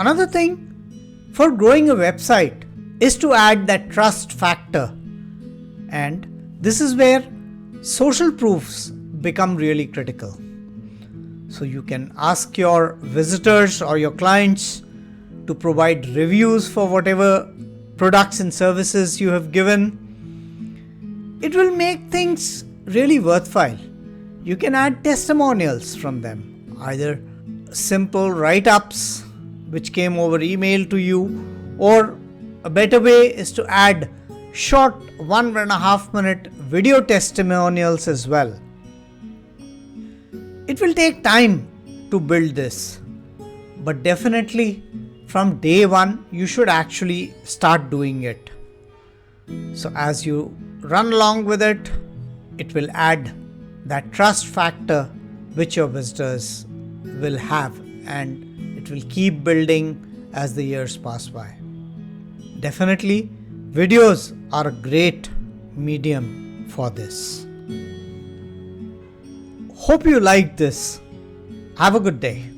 Another thing for growing a website is to add that trust factor. And this is where social proofs become really critical. So you can ask your visitors or your clients to provide reviews for whatever products and services you have given. It will make things really worthwhile. You can add testimonials from them, either simple write-ups which came over email to you, or a better way is to add short 1.5 minute video testimonials as well. It will take time to build this, but definitely from day one you should actually start doing it. So as you run along with it, it will add that trust factor which your visitors will have, and it will keep building as the years pass by. Definitely, videos are a great medium for this. Hope you liked this. Have a good day.